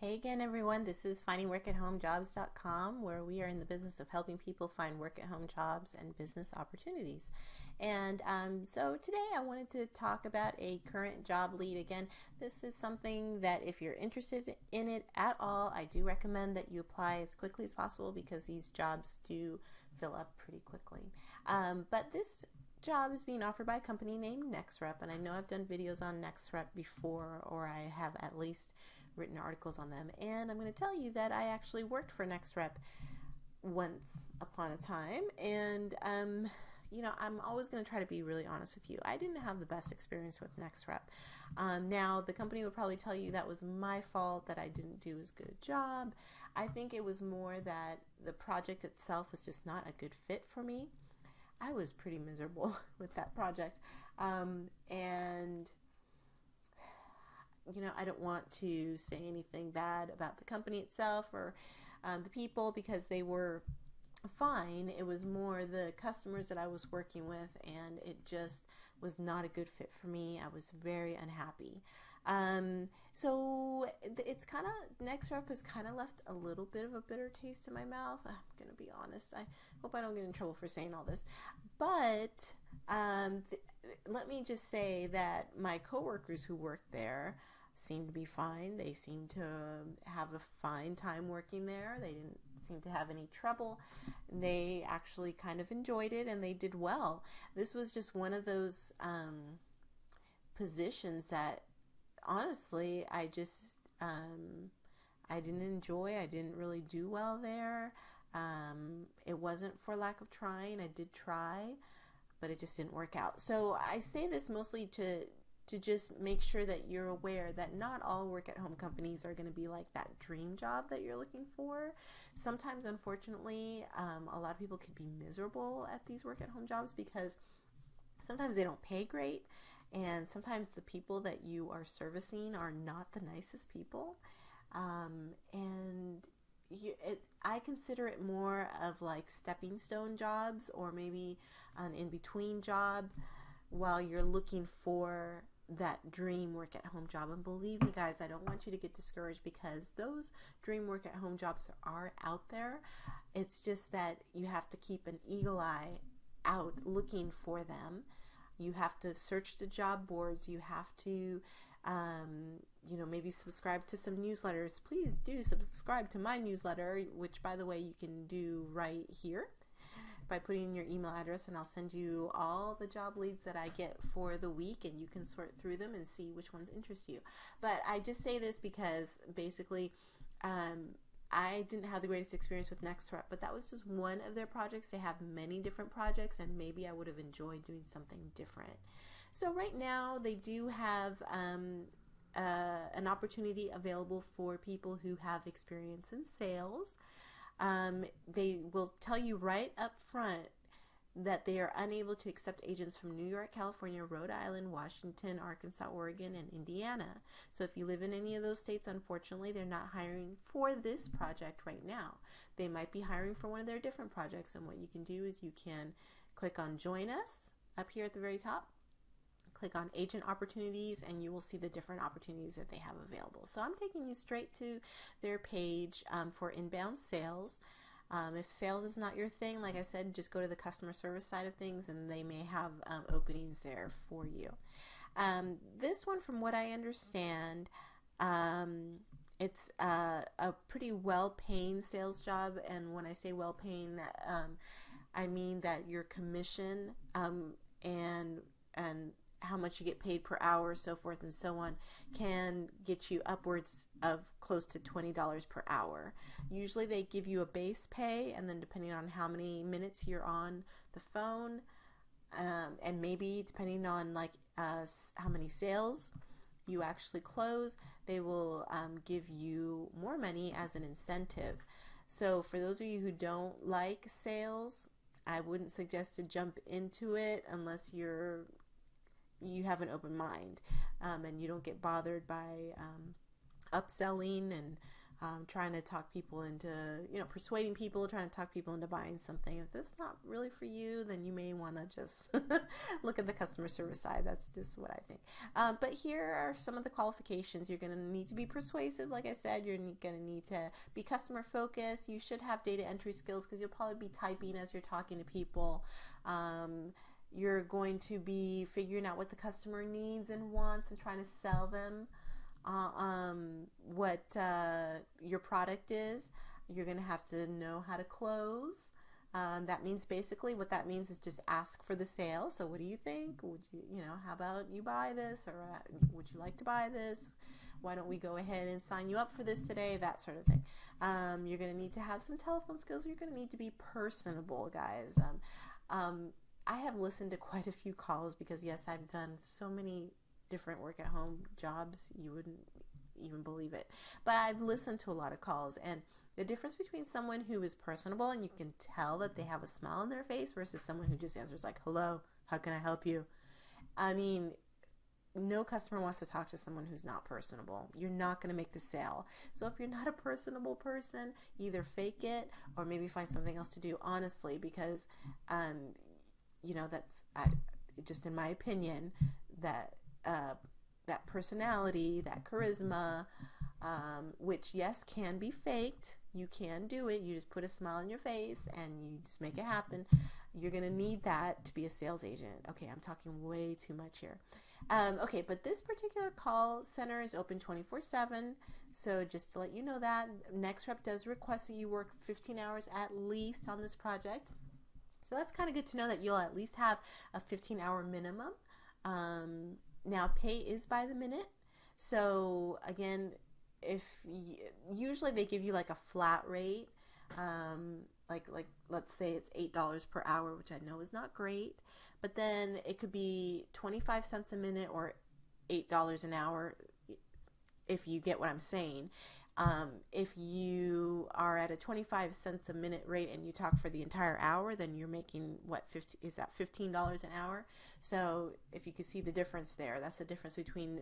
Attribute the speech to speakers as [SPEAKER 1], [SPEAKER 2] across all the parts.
[SPEAKER 1] Hey again, everyone. This is findingworkathomejobs.com, where we are in the business of helping people find work-at-home jobs and business opportunities. And so today I wanted to talk about a current job lead. Again, this is something that if you're interested in it at all, I do recommend that you apply as quickly as possible because these jobs do fill up pretty quickly. But this job is being offered by a company named NextRep, and I know I've done videos on NextRep before, or I have at least written articles on them, and I'm going to tell you that I actually worked for NextRep once upon a time, and I'm always going to try to be really honest with you. I didn't have the best experience with NextRep. Now, the company would probably tell you that was my fault, that I didn't do as good a job. I think it was more that the project itself was just not a good fit for me. I was pretty miserable with that project. And I don't want to say anything bad about the company itself or the people, because they were fine. It was more the customers that I was working with, and it just was not a good fit for me. I was very unhappy. So it's kind of, NextRep has kind of left a little bit of a bitter taste in my mouth. I'm going to be honest. I hope I don't get in trouble for saying all this. But let me just say that my coworkers who worked there seemed to be fine. They seemed to have a fine time working there. They didn't seem to have any trouble. They actually kind of enjoyed it, and they did well. This was just one of those positions that honestly I just I didn't enjoy. I didn't really do well there. It wasn't for lack of trying. I did try, but it just didn't work out. So I say this mostly to just make sure that you're aware that not all work-at-home companies are going to be like that dream job that you're looking for. Sometimes, unfortunately, a lot of people could be miserable at these work-at-home jobs because sometimes they don't pay great, and sometimes the people that you are servicing are not the nicest people. I consider it more of like stepping stone jobs, or maybe an in-between job while you're looking for that dream work at home job. And believe me, guys, I don't want you to get discouraged, because those dream work at home jobs are out there. It's just that you have to keep an eagle eye out looking for them. You have to search the job boards. You have to maybe subscribe to some newsletters. Please do subscribe to my newsletter, which, by the way, you can do right here by putting in your email address, and I'll send you all the job leads that I get for the week, and you can sort through them and see which ones interest you. But I just say this because basically I didn't have the greatest experience with NextRep, but that was just one of their projects. They have many different projects, and maybe I would have enjoyed doing something different. So right now they do have an opportunity available for people who have experience in sales. They will tell you right up front that they are unable to accept agents from New York, California, Rhode Island, Washington, Arkansas, Oregon, and Indiana. So if you live in any of those states, unfortunately, they're not hiring for this project right now. They might be hiring for one of their different projects, and what you can do is you can click on Join Us up here at the very top. Click on Agent Opportunities, and you will see the different opportunities that they have available. So I'm taking you straight to their page for inbound sales. If sales is not your thing, like I said, just go to the customer service side of things, and they may have openings there for you. This one, from what I understand, it's a pretty well-paying sales job, and when I say well-paying, I mean that your commission and how much you get paid per hour, so forth and so on, can get you upwards of close to $20 per hour. Usually they give you a base pay, and then depending on how many minutes you're on the phone, and maybe depending on how many sales you actually close, they will give you more money as an incentive. So for those of you who don't like sales, I wouldn't suggest to jump into it unless you have an open mind, and you don't get bothered by upselling and trying to talk people into, persuading people, trying to talk people into buying something. If that's not really for you, then you may want to just look at the customer service side. That's just what I think. But here are some of the qualifications. You're going to need to be persuasive. Like I said, you're going to need to be customer focused. You should have data entry skills because you'll probably be typing as you're talking to people. You're going to be figuring out what the customer needs and wants and trying to sell them what your product is. You're going to have to know how to close. That means basically what that means is just ask for the sale. So what do you think? Would you, how about you buy this, or would you like to buy this? Why don't we go ahead and sign you up for this today? That sort of thing. You're going to need to have some telephone skills. You're going to need to be personable, guys. I have listened to quite a few calls because, yes, I've done so many different work at home jobs, you wouldn't even believe it. But I've listened to a lot of calls, and the difference between someone who is personable and you can tell that they have a smile on their face versus someone who just answers like, hello, how can I help you? I mean, no customer wants to talk to someone who's not personable. You're not going to make the sale. So if you're not a personable person, either fake it or maybe find something else to do, honestly, because that's just in my opinion, that that personality, that charisma, which yes can be faked. You can do it. You just put a smile on your face and you just make it happen. You're going to need that to be a sales agent. Okay, I'm talking way too much here. Okay, but this particular call center is open 24/7. So just to let you know that, NextRep does request that you work 15 hours at least on this project. So that's kind of good to know that you'll at least have a 15-hour minimum. Now, pay is by the minute. So again, usually they give you like a flat rate, like let's say it's $8 per hour, which I know is not great, but then it could be 25 cents a minute or $8 an hour, if you get what I'm saying. If you are at a 25 cents a minute rate and you talk for the entire hour, then you're making $15 an hour? So if you can see the difference there, that's the difference between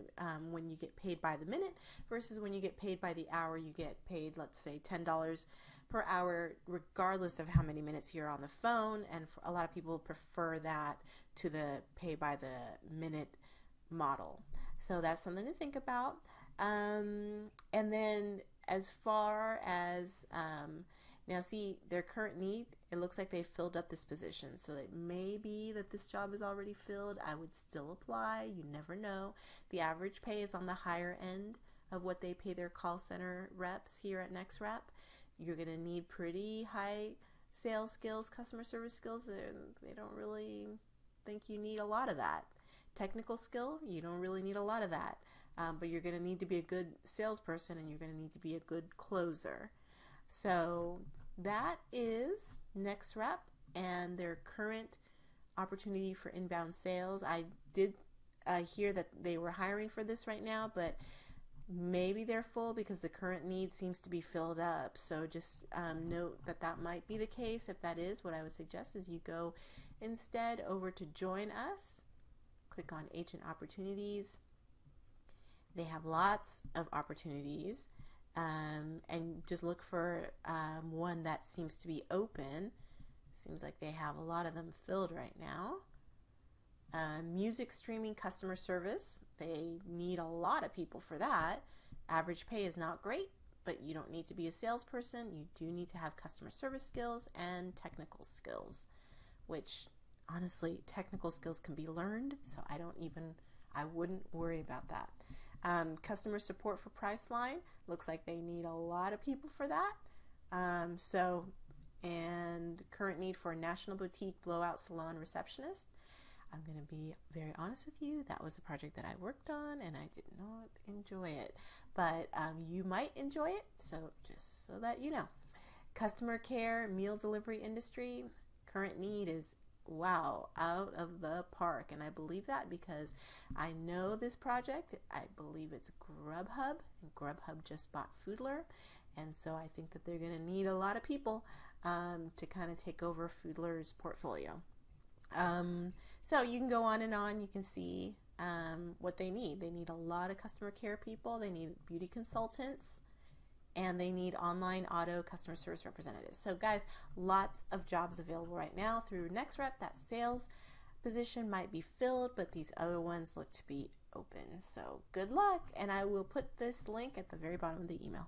[SPEAKER 1] when you get paid by the minute versus when you get paid by the hour. You get paid, let's say, $10 per hour, regardless of how many minutes you're on the phone. And a lot of people prefer that to the pay by the minute model. So that's something to think about. And then as far as, now see their current need, it looks like they filled up this position. So it may be that this job is already filled. I would still apply. You never know. The average pay is on the higher end of what they pay their call center reps here at NextRep. You're going to need pretty high sales skills, customer service skills. They don't really think you need a lot of that. Technical skill, you don't really need a lot of that. But you're going to need to be a good salesperson and you're going to need to be a good closer. So that is NextRep and their current opportunity for inbound sales. I did hear that they were hiring for this right now, but maybe they're full because the current need seems to be filled up. So just note that that might be the case. If that is, what I would suggest is you go instead over to Join Us, click on Agent Opportunities. They have lots of opportunities, and just look for one that seems to be open. Seems like they have a lot of them filled right now. Music streaming customer service. They need a lot of people for that. Average pay is not great, but you don't need to be a salesperson. You do need to have customer service skills and technical skills, which honestly, technical skills can be learned. So I wouldn't worry about that. Customer support for Priceline, looks like they need a lot of people for that. And current need for a national boutique blowout salon receptionist. I'm going to be very honest with you, that was a project that I worked on and I did not enjoy it, but you might enjoy it, so just so that you know. Customer care, meal delivery industry, current need is wow, out of the park. And I believe that because I know this project. I believe it's Grubhub, and Grubhub just bought Foodler, and so I think that they're going to need a lot of people to kind of take over Foodler's portfolio. So you can go on and on. You can see what they need. They need a lot of customer care people. They need beauty consultants, and they need online auto customer service representatives. So guys, lots of jobs available right now through NextRep. That sales position might be filled, but these other ones look to be open. So good luck, and I will put this link at the very bottom of the email.